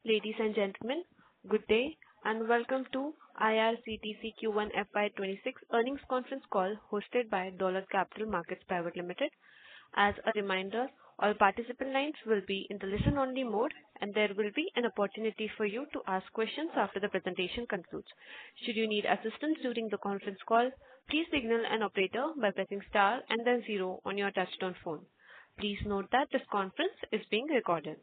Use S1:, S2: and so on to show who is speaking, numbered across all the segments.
S1: Ladies and gentlemen, good day and welcome to IRCTC Q1 FY26 earnings conference call hosted by Dolat Capital Markets Private Limited. As a reminder, all participant lines will be in the listen-only mode, and there will be an opportunity for you to ask questions after the presentation concludes. Should you need assistance during the conference call, please signal an operator by pressing star and then zero on your touchtone phone. Please note that this conference is being recorded.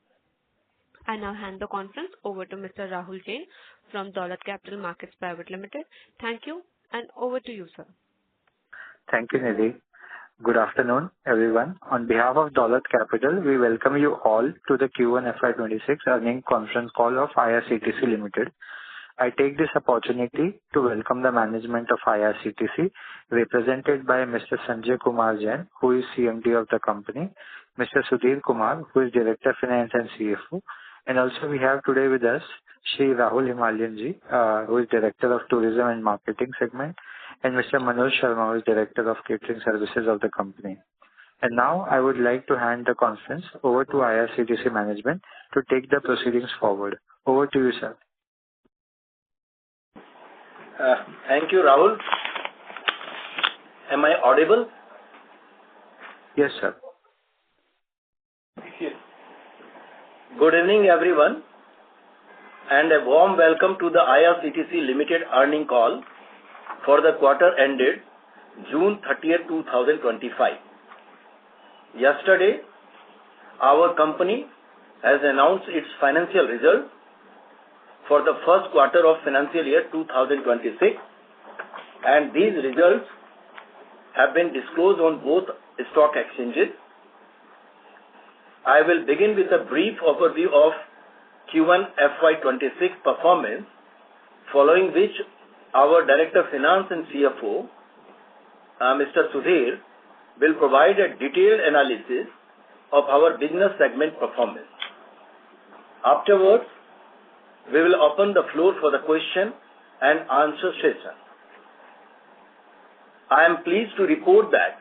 S1: I now hand the conference over to Mr. Rahul Jain from Dolat Capital Markets Private Limited. Thank you, and over to you, sir.
S2: Thank you, Nidhi. Good afternoon, everyone. On behalf of Dolat Capital, we welcome you all to the Q1 FY26 earnings conference call of IRCTC Limited. I take this opportunity to welcome the management of IRCTC, represented by Mr. Sanjay Kumar Jain, who is CMD of the company, Mr. Sudhir Kumar, who is Director Finance and CFO, and also we have today with us Shri Rahul Himalian ji, who is Director of Tourism and Marketing segment, and Mr. Manoj Sharma, who is Director of Catering Services of the company. And now I would like to hand the conference over to IRCTC management to take the proceedings forward. Over to you, sir.
S3: Thank you, Rahul. Am I audible?
S2: Yes, sir.
S3: Yes. Good evening, everyone, and a warm welcome to the IRCTC Limited earnings call for the quarter ended June 30th, 2025. Yesterday, our company has announced its financial results for the first quarter of financial year 2026, and these results have been disclosed on both stock exchanges. I will begin with a brief overview of Q1 FY26 performance, following which our Director Finance and CFO, Mr. Sudhir, will provide a detailed analysis of our business segment performance. Afterwards, we will open the floor for the question and answer session. I am pleased to report that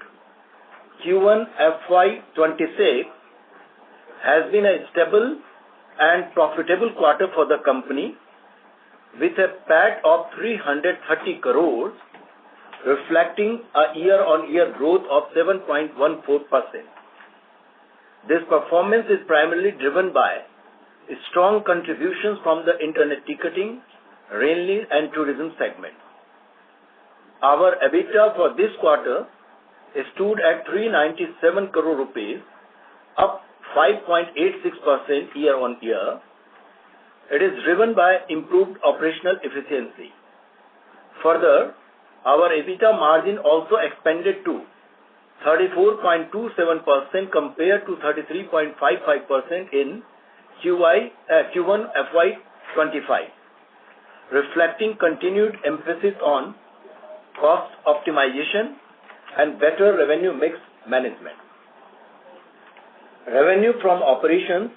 S3: Q1 FY26 has been a stable and profitable quarter for the company, with a PAT of 330 crores, reflecting a year-on-year growth of 7.14%. This performance is primarily driven by strong contributions from the internet ticketing, railway and tourism segment. Our EBITDA for this quarter stood at 397 crore rupees, up 5.86% year-on-year. It is driven by improved operational efficiency. Further, our EBITDA margin also expanded to 34.27% compared to 33.55% in Q1 FY25, reflecting continued emphasis on cost optimization and better revenue mix management. Revenue from operations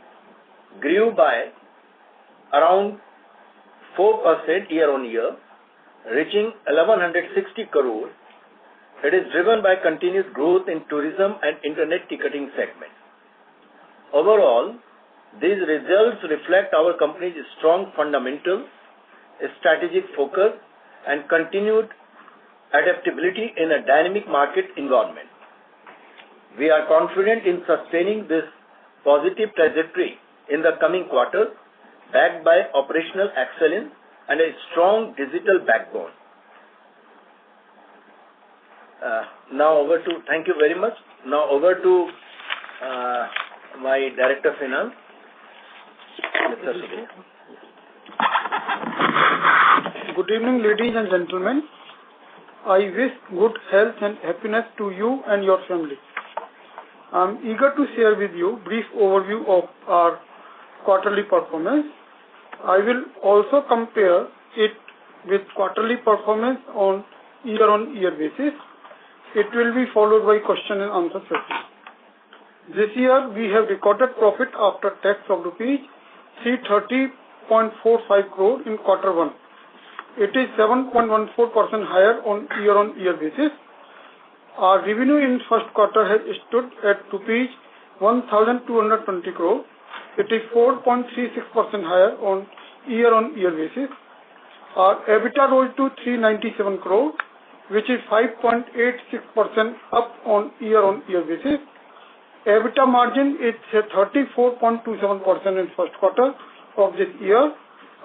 S3: grew by around 4% year-on-year, reaching 1160 crores. It is driven by continued growth in tourism and internet ticketing segment. Overall, these results reflect our company's strong fundamentals, strategic focus, and continued adaptability in a dynamic market environment. We are confident in sustaining this positive trajectory in the coming quarters, backed by operational excellence and a strong digital backbone. Thank you very much. Now over to my Director Finance, Mr. Sudhir.
S4: Good evening, ladies and gentlemen. I wish good health and happiness to you and your family. I am eager to share with you a brief overview of our quarterly performance. I will also compare it with quarterly performance on year-on-year basis. It will be followed by question and answer session. This year we have recorded profit after tax of rupees 330.45 crore in quarter 1. It is 7.14% higher on year-on-year basis. Our revenue in first quarter has stood at rupees 1,220 crore. It is 4.36% higher on year-on-year basis. Our EBITDA rose to 397 crore, which is 5.86% up on year-on-year basis. EBITDA margin is 34.27% in first quarter of this year,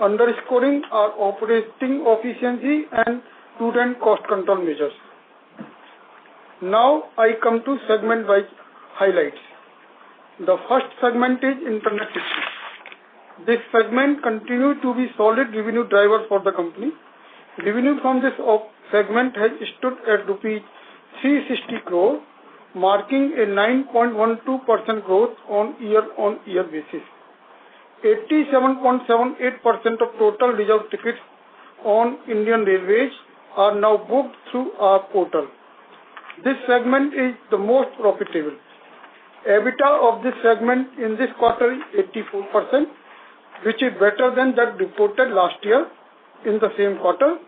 S4: underscoring our operating efficiency and prudent cost control measures. Now I come to segment-wise highlights. The first segment is Internet Ticketing. This segment continued to be solid revenue driver for the company. Revenue from this segment has stood at rupees 360 crore, marking a 9.12% growth on year-on-year basis. 87.78% of total reserved tickets on Indian Railways are now booked through our portal. This segment is the most profitable. EBITDA of this segment in this quarter is 84%, which is better than that reported last year in the same quarter.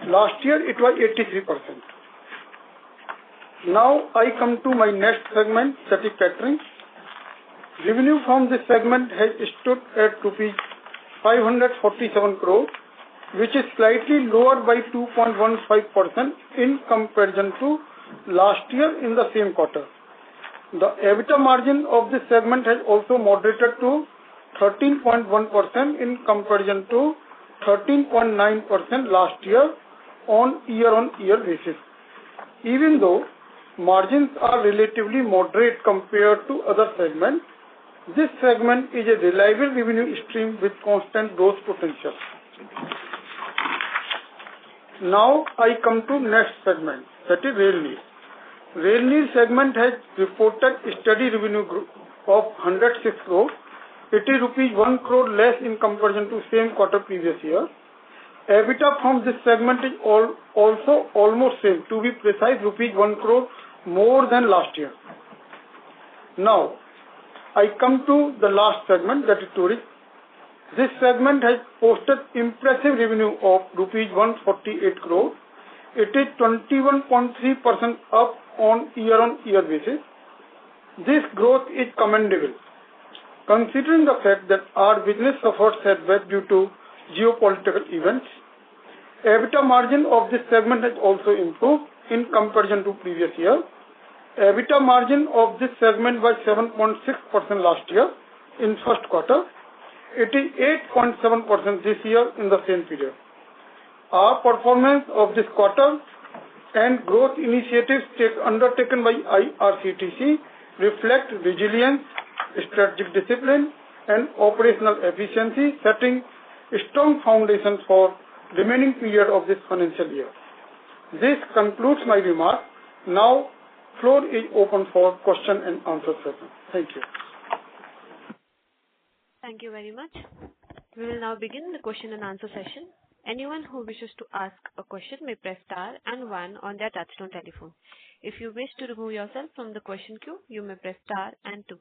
S4: Last year it was 83%. Now I come to my next segment, that is Catering. Revenue from this segment has stood at rupees 547 crore, which is slightly lower by 2.15% in comparison to last year in the same quarter. The EBITDA margin of this segment has also moderated to 13.1% in comparison to 13.9% last year on year-on-year basis. Even though margins are relatively moderate compared to other segments, this segment is a reliable revenue stream with constant growth potential. Now I come to next segment, that is Rail Neer. Rail Neer segment has reported steady revenue growth of 106 crore. It is rupees 1 crore less in comparison to same quarter previous year. EBITDA from this segment is also almost same, to be precise, rupees 1 crore more than last year. Now I come to the last segment, that is Tourism. This segment has posted impressive revenue of rupees 148 crore. It is 21.3% up on year-on-year basis. This growth is commendable, considering the fact that our business suffered setback due to geopolitical events. EBITDA margin of this segment has also improved in comparison to previous year. EBITDA margin of this segment was 7.6% last year in first quarter. It is 8.7% this year in the same period. Our performance of this quarter and growth initiatives undertaken by IRCTC reflect resilience, strategic discipline and operational efficiency, setting a strong foundation for remaining period of this financial year. This concludes my remarks. Now floor is open for question and answer session. Thank you.
S1: Thank you very much. We will now begin the question and answer session. Anyone who wishes to ask a question may press star and one on their touchtone telephone. If you wish to remove yourself from the question queue, you may press star and two.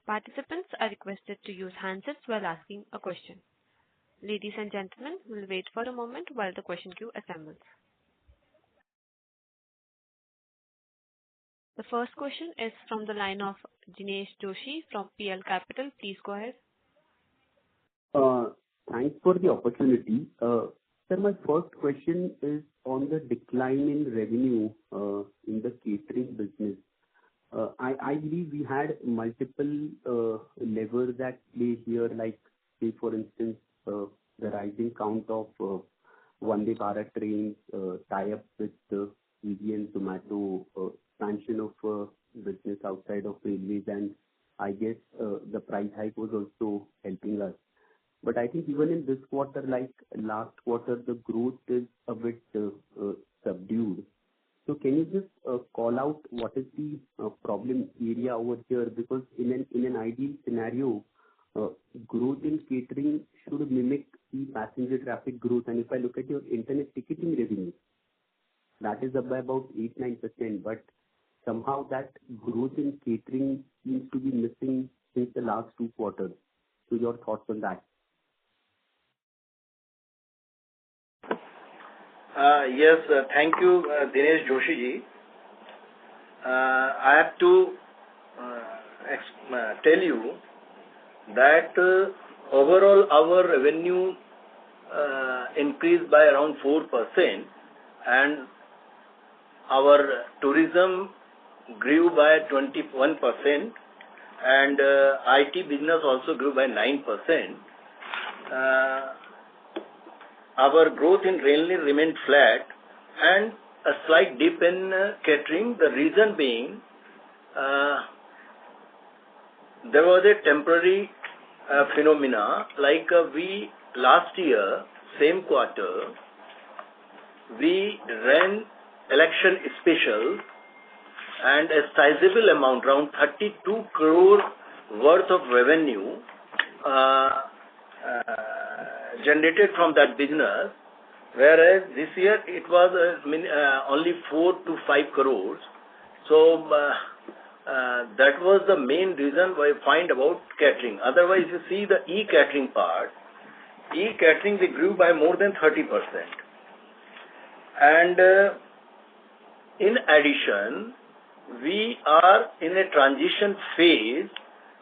S1: Participants are requested to use handsets while asking a question. Ladies and gentlemen, we'll wait for a moment while the question queue assembles. The first question is from the line of Dinesh Joshi from PL Capital. Please go ahead.
S5: Thanks for the opportunity. Sir, my first question is on the decline in revenue in the catering business. I believe we had multiple levers at play here, like say for instance the rising count of Vande Bharat trains, tie-up with Swiggy and Zomato, expansion of business outside of railways, and I guess the price hike was also helping us. But I think even in this quarter, like last quarter, the growth is a bit subdued. So can you just call out what is the problem area over here? Because in an ideal scenario, growth in catering should mimic the passenger traffic growth. And if I look at your internet ticketing revenue, that is up by about 8-9%. But somehow that growth in catering seems to be missing since the last 2 quarters. So your thoughts on that?
S3: Yes, thank you, Dinesh Joshi ji. I have to tell you that overall our revenue increased by around 4%, and our tourism grew by 21%, and IT business also grew by 9%. Our growth in railway remained flat, and a slight dip in catering. The reason being, there was a temporary phenomena, like we last year, same quarter, we ran election special, and a sizable amount, around 32 crore worth of revenue generated from that business, whereas this year it was only 4 to 5 crores. So that was the main reason why I find about catering. Otherwise, you see the e-catering part, e-catering we grew by more than 30%. And in addition, we are in a transition phase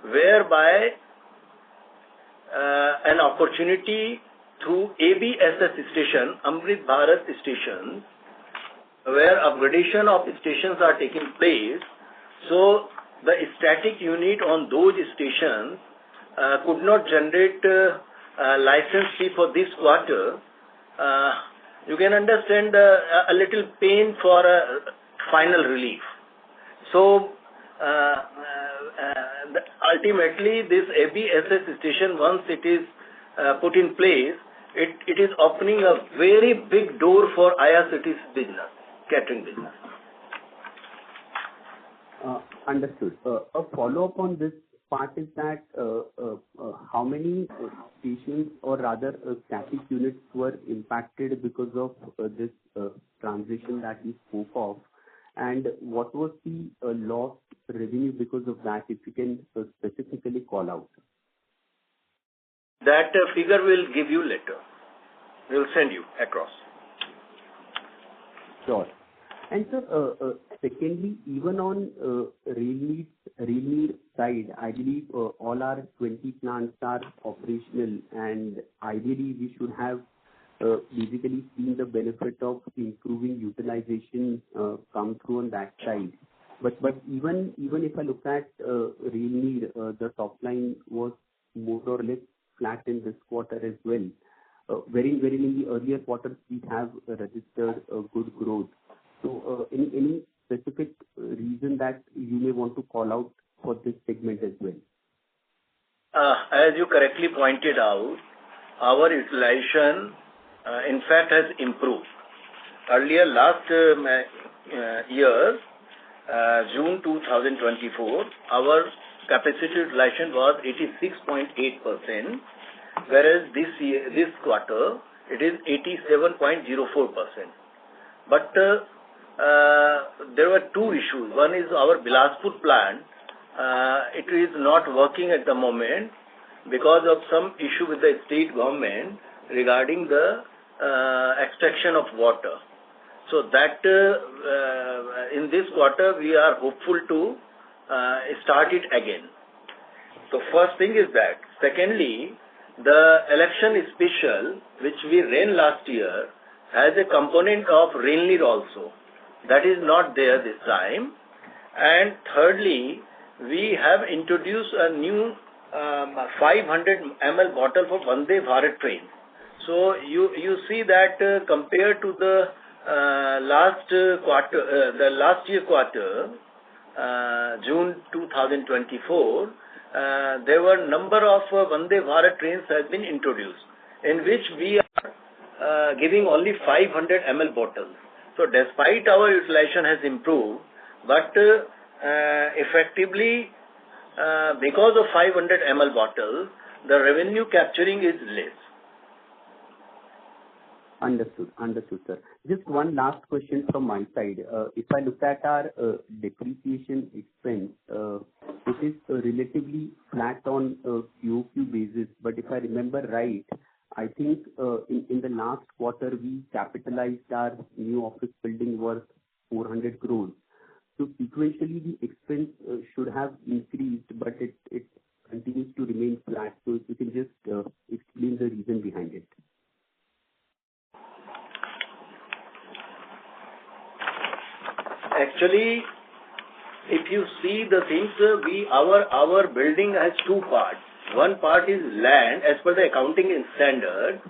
S3: whereby an opportunity through ABSS station, Amrit Bharat stations, where upgradation of stations are taking place. So the static unit on those stations could not generate license fee for this quarter. You can understand a little pain for a final relief. So ultimately this ABSS station, once it is put in place, it is opening a very big door for IRCT's business, catering business.
S5: Understood. A follow-up on this part is that how many stations, or rather static units, were impacted because of this transition that you spoke of, and what was the lost revenue because of that, if you can specifically call out?
S3: That figure will give you later. We will send you across.
S5: Sure. And sir, secondly, even on railway side, I believe all our 20 plants are operational, and ideally we should have basically seen the benefit of improving utilization come through on that side. But even if I look at railway, the top line was more or less flat in this quarter as well. Very in the earlier quarters we have registered a good growth. So any specific reason that you may want to call out for this segment as well?
S3: As you correctly pointed out, our utilization in fact has improved. Earlier last year, June 2024, our capacity utilization was 86.8%, whereas this quarter it is 87.04%. But there were two issues. One is our Bilaspur plant. It is not working at the moment because of some issue with the state government regarding the extraction of water. So that in this quarter we are hopeful to start it again. So first thing is that. Secondly, the election special which we ran last year has a component of rain lead also. That is not there this time. And thirdly, we have introduced a new 500 ml bottle for Vande Bharat train. So you see that compared to the last year quarter, June 2024, there were number of Vande Bharat trains has been introduced, in which we are giving only 500 ml bottles. So despite our utilization has improved, but effectively because of 500 ml bottles, the revenue capturing is less.
S5: Understood, sir. Just one last question from my side. If I look at our depreciation expense, it is relatively flat on a QOQ basis. But if I remember right, I think in the last quarter we capitalized our new office building worth 400 crores. So sequentially the expense should have increased, but it continues to remain flat. So if you can just explain the reason behind it.
S3: Actually, if you see the things, our building has two parts. One part is land. As per the accounting standard,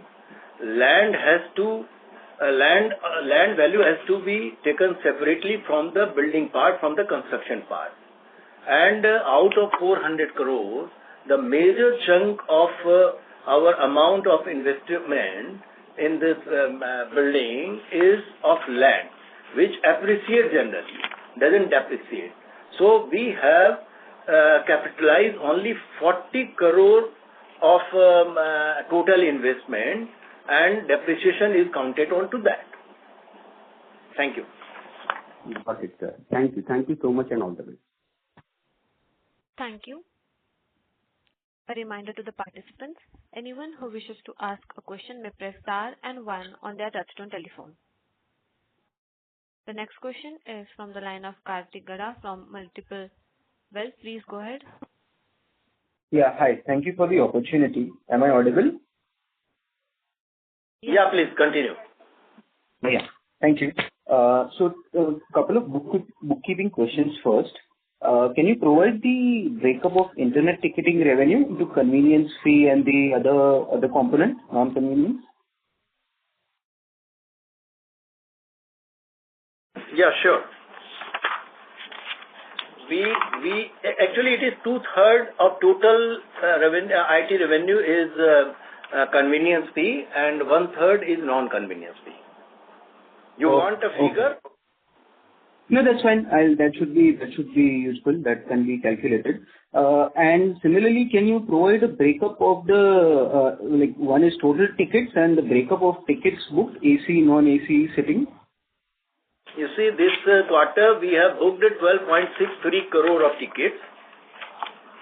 S3: land value has to be taken separately from the building part, from the construction part. And out of 400 crores, the major chunk of our amount of investment in this building is of land, which appreciates generally, doesn't depreciate. So we have capitalized only 40 crore of total investment, and depreciation is counted onto that. Thank you.
S5: Got it, sir. Thank you. Thank you so much, and all the best.
S1: Thank you. A reminder to the participants, anyone who wishes to ask a question may press star and one on their touchtone telephone. The next question is from the line of Kartik Gada from Multiple Wealth. Please go ahead.
S6: Yeah, hi. Thank you for the opportunity. Am I audible?
S3: Yeah, please continue.
S6: Yeah. Thank you. So, a couple of bookkeeping questions first. Can you provide the breakup of internet ticketing revenue into convenience fee and the other component, non-convenience?
S3: Yeah, sure. We actually, it is 2/3 of total revenue. IT revenue is convenience fee, and 1/3 is non-convenience fee. You want a figure?
S6: Okay. No, that's fine. That should be useful. That can be calculated. And similarly, can you provide a breakup of the like one is total tickets and the breakup of tickets booked, AC, non-AC sitting?
S3: You see, this quarter we have booked 12.63 crore of tickets,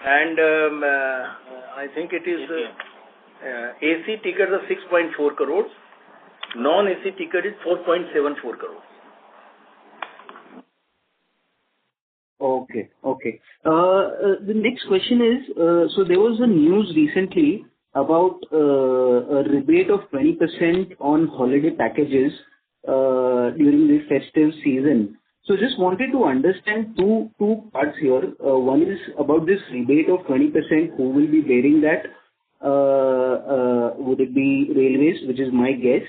S3: and I think it is AC tickets are 6.4 crores, non-AC ticket is 4.74 crores.
S6: Okay. The next question is, so there was a news recently about a rebate of 20% on holiday packages during the festive season. So just wanted to understand two parts here. One is about this rebate of 20%, who will be bearing that? Would it be railways, which is my guess?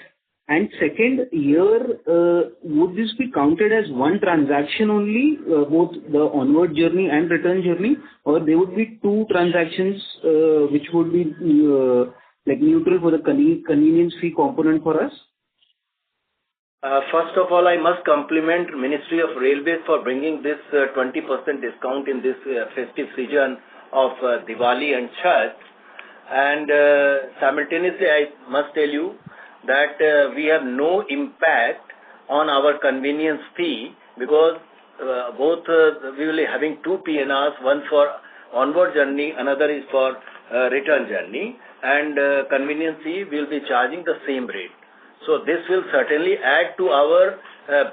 S6: And second, would this be counted as one transaction only, both the onward journey and return journey, or there would be two transactions which would be like neutral for the convenience fee component for us?
S3: First of all, I must compliment Ministry of Railways for bringing this 20% discount in this festive season of Diwali and Chhath. And simultaneously, I must tell you that we have no impact on our convenience fee, because both we will be having two PNRs, one for onward journey, another is for return journey, and convenience fee will be charging the same rate. So this will certainly add to our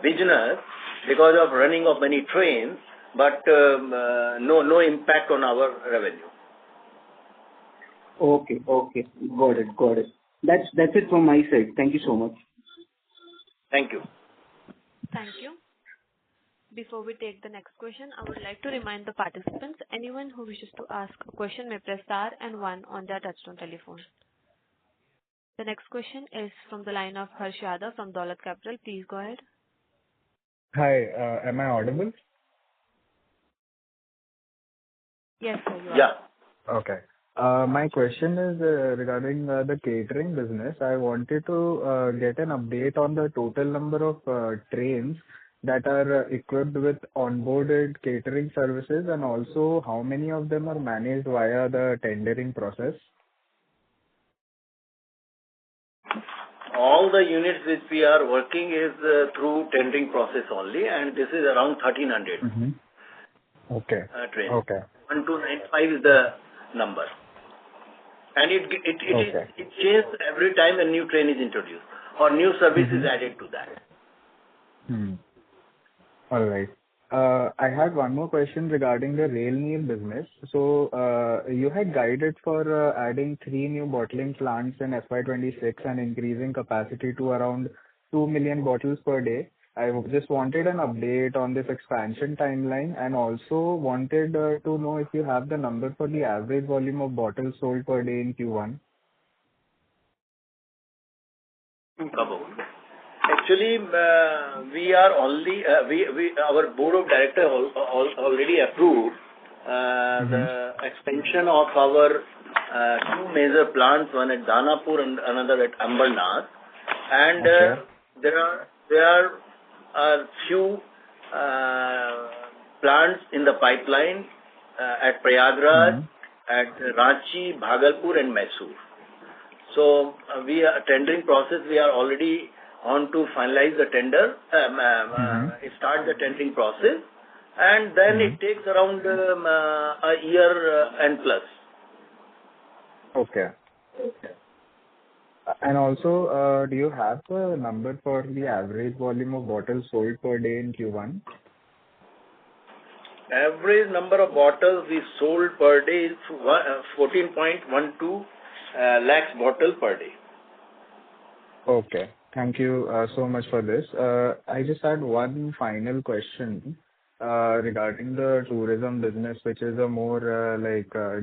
S3: business because of running of many trains, but no impact on our revenue.
S6: Okay. Got it. That's it from my side. Thank you so much.
S3: Thank you.
S1: Thank you. Before we take the next question, I would like to remind the participants, anyone who wishes to ask a question may press star and one on their touchtone telephone. The next question is from the line of Harsh Yadav from Dolat Capital. Please go ahead.
S7: Hi, am I audible?
S1: Yes, sir, you are.
S3: Yeah.
S7: Okay. My question is regarding the catering business. I wanted to get an update on the total number of trains that are equipped with onboarded catering services, and also how many of them are managed via the tendering process.
S3: All the units which we are working is through tendering process only, and this is around 1,300
S7: Okay.
S3: trains.
S7: Okay.
S3: 1295 is the number. And it changes every time a new train is introduced or new service is added to that.
S7: All right. I had one more question regarding the Rail Neer business. So, you had guided for adding 3 new bottling plants in FY 26 and increasing capacity to around 2 million bottles per day. I just wanted an update on this expansion timeline, and also wanted to know if you have the number for the average volume of bottles sold per day in Q1.
S3: Actually, we are only, our board of directors already approved the expansion of our two major plants, one at Danapur and another at Ambernath. And
S7: Okay.
S3: there are a few plants in the pipeline at Prayagraj, at Ranchi, Bhagalpur, and Mysore. So we are tendering process. We are already on to finalize the tender, start the tendering process, and then it takes around a year and plus.
S7: Okay. And also, do you have the number for the average volume of bottles sold per day in Q1?
S3: Average number of bottles we sold per day is 14.12 lakhs bottles per day.
S7: Okay. Thank you so much for this. I just had one final question regarding the tourism business, which is a more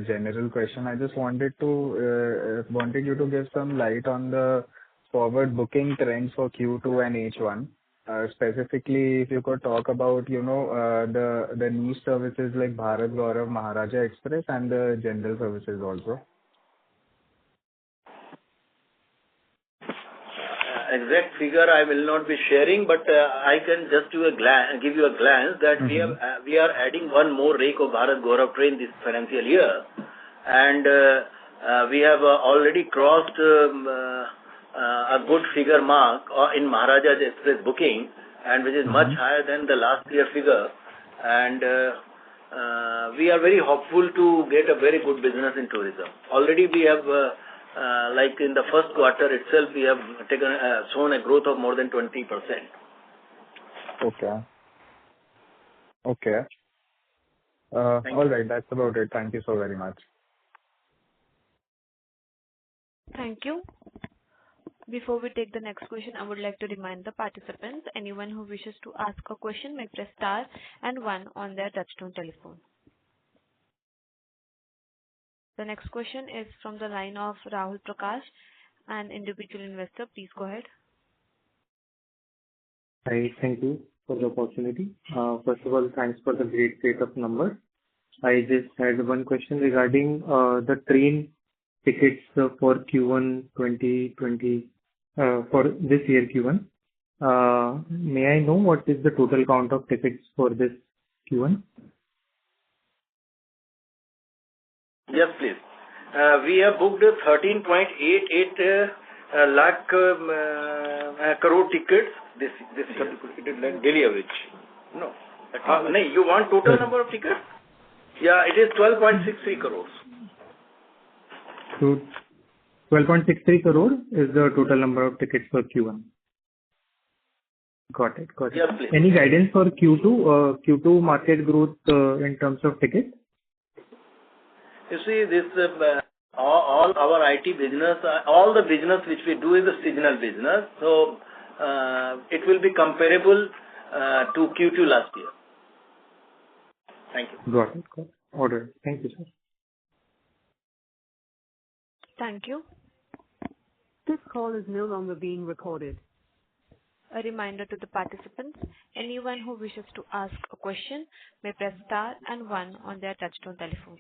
S7: general question. I just wanted you to give some light on the forward booking trends for Q2 and H1. Specifically, if you could talk about, the niche services like Bharat Gaurav, Maharaja Express, and the general services also.
S3: Exact figure I will not be sharing, but I can just give you a glance that we are adding one more rake of Bharat Gaurav train this financial year, and we have already crossed a good figure mark in Maharaja Express booking, and which is much higher than the last year figure, and we are very hopeful to get a very good business in tourism. Already we have like in the first quarter itself, we have shown a growth of more than 20%.
S7: Okay. All right. That's about it. Thank you so very much.
S1: Thank you. Before we take the next question, I would like to remind the participants, anyone who wishes to ask a question may press star and 1 on their touchtone telephone. The next question is from the line of Rahul Prakash, an individual investor. Please go ahead.
S2: Hi, thank you for the opportunity. First of all, thanks for the great set of numbers. I just had one question regarding the train tickets for Q1 2020, for this year Q1. May I know what is the total count of tickets for this Q1?
S3: Yes, please. We have booked 13.88 lakh crore tickets this year. Daily average. No. You want total number of tickets? Yeah, it is 12.63 crores.
S2: So 12.63 crore is the total number of tickets for Q1. Got it.
S3: Yes, please.
S2: Any guidance for Q2 market growth in terms of tickets?
S3: You see, this all our IT business, all the business which we do is a seasonal business. So it will be comparable to Q2 last year. Thank you.
S2: Got it. Order. Thank you, sir.
S1: Thank you.
S8: This call is no longer being recorded.
S1: A reminder to the participants, anyone who wishes to ask a question may press star and 1 on their touchtone telephone.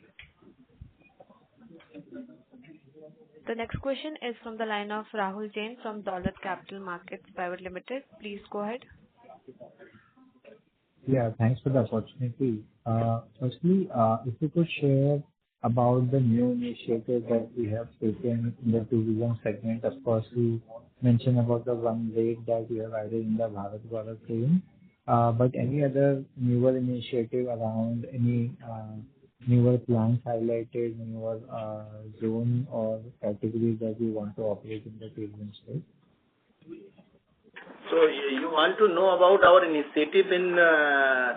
S1: The next question is from the line of Rahul Jain from Dolat Capital Markets Private Limited. Please go ahead.
S9: Yeah, thanks for the opportunity. Firstly, if you could share about the new initiative that we have taken in the tourism segment. Of course, you mentioned about the one rate that you have added in the Bharat Gaurav train. But any other newer initiative around any newer plans highlighted, newer zone or categories that you want to operate in the tourism space?
S3: So you want to know about our initiative in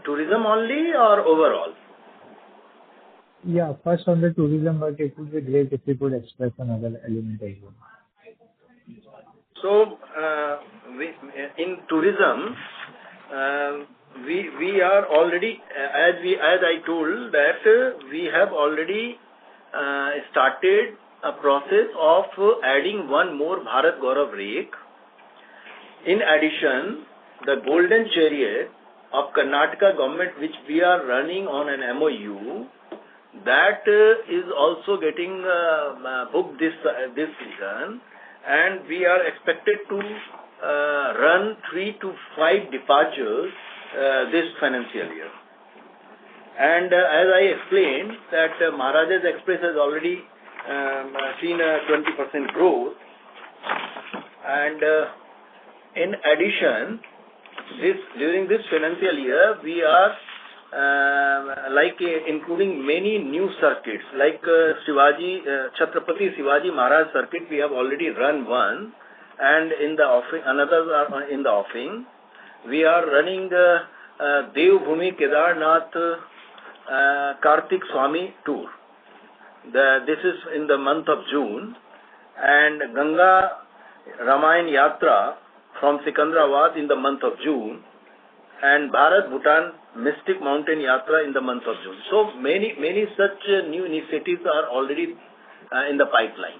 S3: tourism only or overall?
S9: Yeah, first on the tourism, but it would be great if you could express another element as well.
S3: So in tourism, we are already, as I told that we have already started a process of adding one more Bharat Gaurav rake. In addition, the Golden Chariot of Karnataka government, which we are running on an MOU, that is also getting booked this season, and we are expected to run 3 to 5 departures this financial year. And as I explained, that Maharajas Express has already seen a 20% growth, and in addition, during this financial year, we are including many new circuits, like Chhatrapati Shivaji Maharaj circuit. We have already run one, and in the offing, another are in the offing. We are running Devbhumi Kedarnath Kartik Swami tour. This is in the month of June, and Ganga Ramayan Yatra from Sikandrabad in the month of June, and Bharat Bhutan Mystic Mountain Yatra in the month of June. So many such new initiatives are already in the pipeline.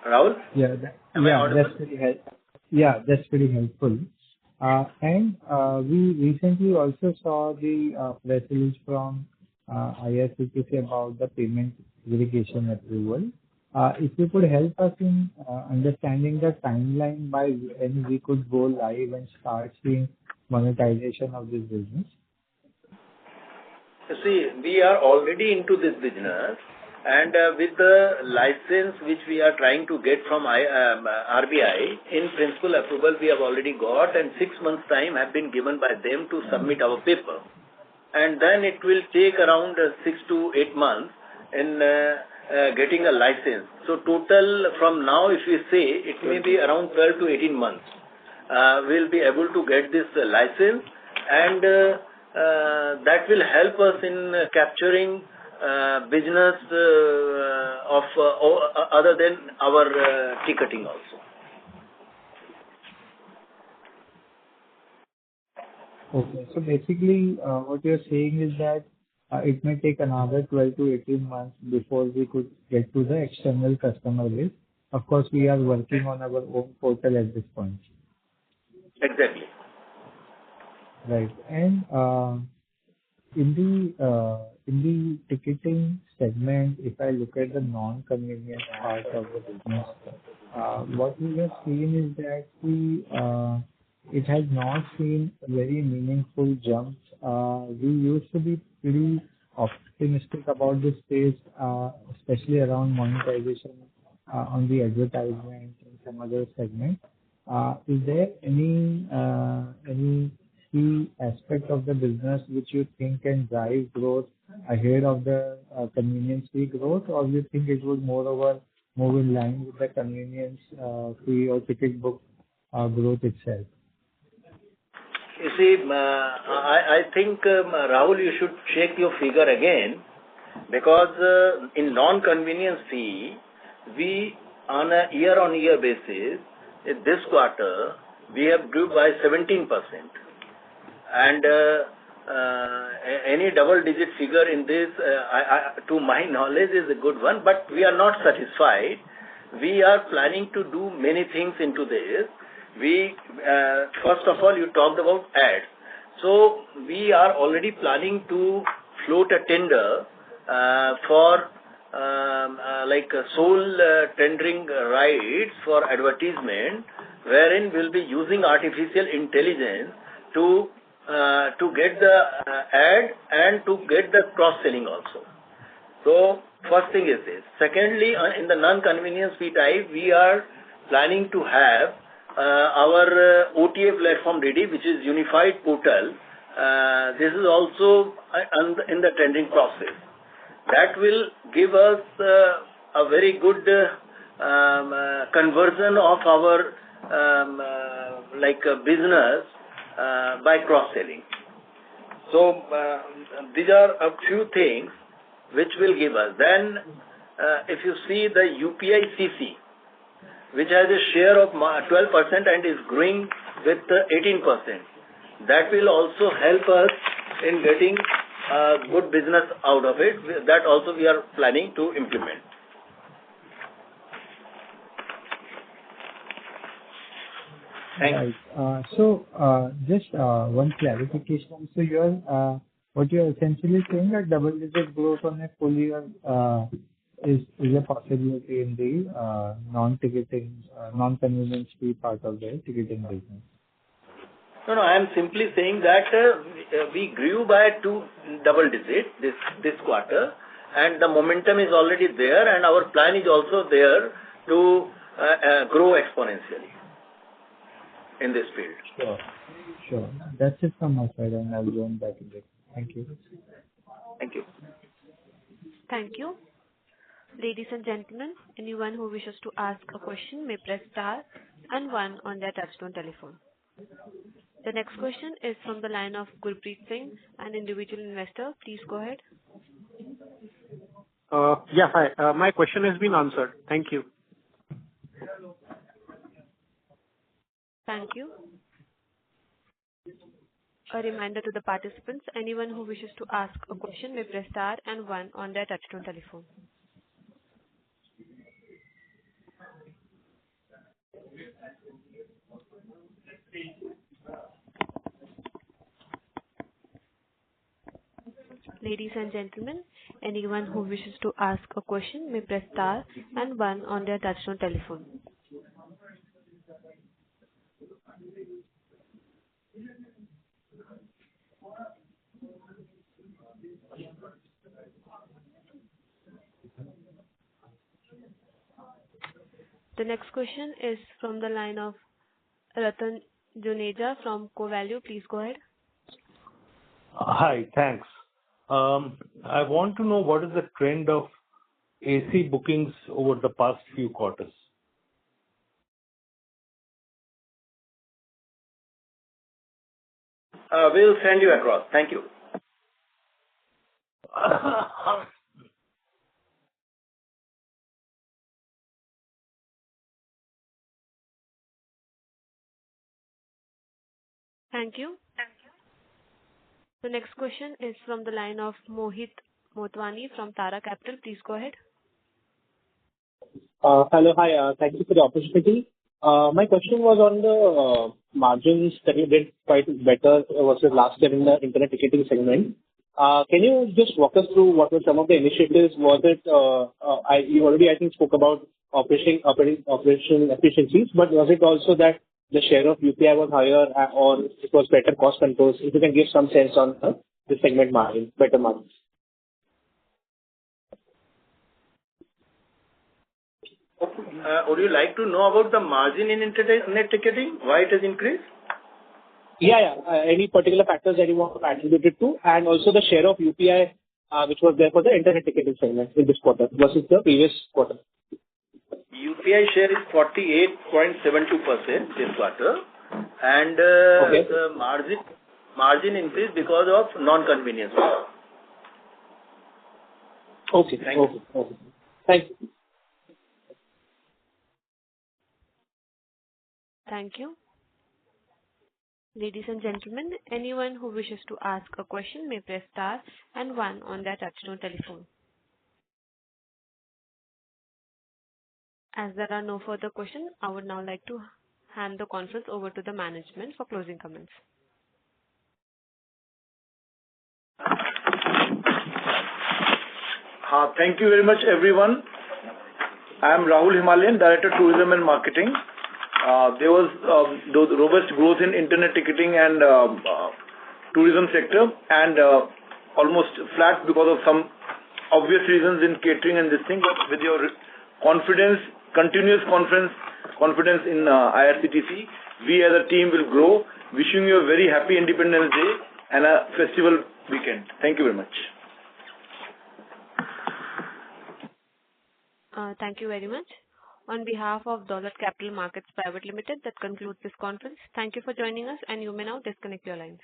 S3: Rahul?
S9: That's very helpful. And we recently also saw the press release from IRCTC about the payment verification approval. If you could help us in understanding the timeline by when we could go live and start seeing monetization of this business.
S3: See, we are already into this business, and with the license which we are trying to get from RBI, in principle approval we have already got, and 6 months time have been given by them to submit our paper. And then it will take around 6 to 8 months in getting a license. So total from now, if we say, it may be around 12 to 18 months. We'll be able to get this license, and that will help us in capturing business of other than our ticketing also.
S9: Okay, so basically what you're saying is that it may take another 12 to 18 months before we could get to the external customer base. Of course, we are working on our own portal at this point.
S3: Exactly.
S9: Right. And in the ticketing segment, if I look at the non-convenience part of the business, what we have seen is that it has not seen a very meaningful jump. We used to be pretty optimistic about this space, especially around monetization on the advertisement and some other segments. Is there any key aspect of the business which you think can drive growth ahead of the convenience fee growth, or you think it would moreover move in line with the convenience fee or ticket book growth itself?
S3: You see, I think, Rahul, you should check your figure again, because in non-convenience fee, we on a year-on-year basis, in this quarter, we have grew by 17%. And any double-digit figure in this, to my knowledge, is a good one, but we are not satisfied. We are planning to do many things into this. First of all, you talked about ads. So we are already planning to float a tender for sole tendering rights for advertisement, wherein we'll be using artificial intelligence to get the ad and to get the cross-selling also. So first thing is this. Secondly, in the non-convenience fee type, we are planning to have our OTA platform ready, which is unified portal. This is also in the tendering process. That will give us a very good conversion of our business by cross-selling. So these are a few things which will give us. Then if you see the UPI CC, which has a share of 12% and is growing with 18%, that will also help us in getting good business out of it. That also we are planning to implement.
S9: Right. Just one clarification. So what you're essentially saying that double-digit growth on a full year is a possibility in the non-ticketing, non-convenience fee part of the ticketing business.
S3: No, I am simply saying that we grew by double digit this quarter, and the momentum is already there, and our plan is also there to grow exponentially in this field.
S9: Sure. That's it from my side, and I'll join back in it. Thank you.
S3: Thank you.
S1: Thank you. Ladies and gentlemen, anyone who wishes to ask a question may press star and one on their touchtone telephone. The next question is from the line of Gurpreet Singh, an individual investor. Please go ahead.
S10: Hi. My question has been answered. Thank you.
S1: Thank you. A reminder to the participants, anyone who wishes to ask a question may press star and one on their touchtone telephone. Ladies and gentlemen, anyone who wishes to ask a question may press star and one on their touchtone telephone. The next question is from the line of Ratan Juneja from CoValue. Please go ahead.
S11: Hi, thanks. I want to know what is the trend of AC bookings over the past few quarters.
S3: We'll send you across. Thank you.
S1: Thank you. The next question is from the line of Mohit Motwani from Tara Capital. Please go ahead.
S12: Hello. Hi. Thank you for the opportunity. My question was on the margins that you did quite better versus last year in the internet ticketing segment. Can you just walk us through what were some of the initiatives? Was it you already, I think, spoke about operational efficiencies, but was it also that the share of UPI was higher or it was better cost controls? If you can give some sense on the segment margin, better margins.
S3: Would you like to know about the margin in internet ticketing? Why it has increased?
S12: Yeah. Any particular factors that you want to attribute it to, and also the share of UPI which was there for the internet ticketing segment in this quarter versus the previous quarter.
S3: UPI share is 48.72% this quarter, and the margin increased because of non-convenience.
S12: Okay.
S3: Thank you.
S12: Okay. Thank you.
S1: Thank you. Ladies and gentlemen, anyone who wishes to ask a question may press star and one on their touchtone telephone. As there are no further questions, I would now like to hand the conference over to the management for closing comments.
S3: Thank you very much, everyone. I am Rahul Himalayan, Director Tourism and Marketing. There was robust growth in internet ticketing and tourism sector, and almost flat because of some obvious reasons in catering and this thing. But with your continuous confidence in IRCTC, we as a team will grow. Wishing you a very happy Independence Day and a festival weekend. Thank you very much.
S1: Thank you very much. On behalf of Dolat Capital Markets Private Limited, that concludes this conference. Thank you for joining us, and you may now disconnect your lines.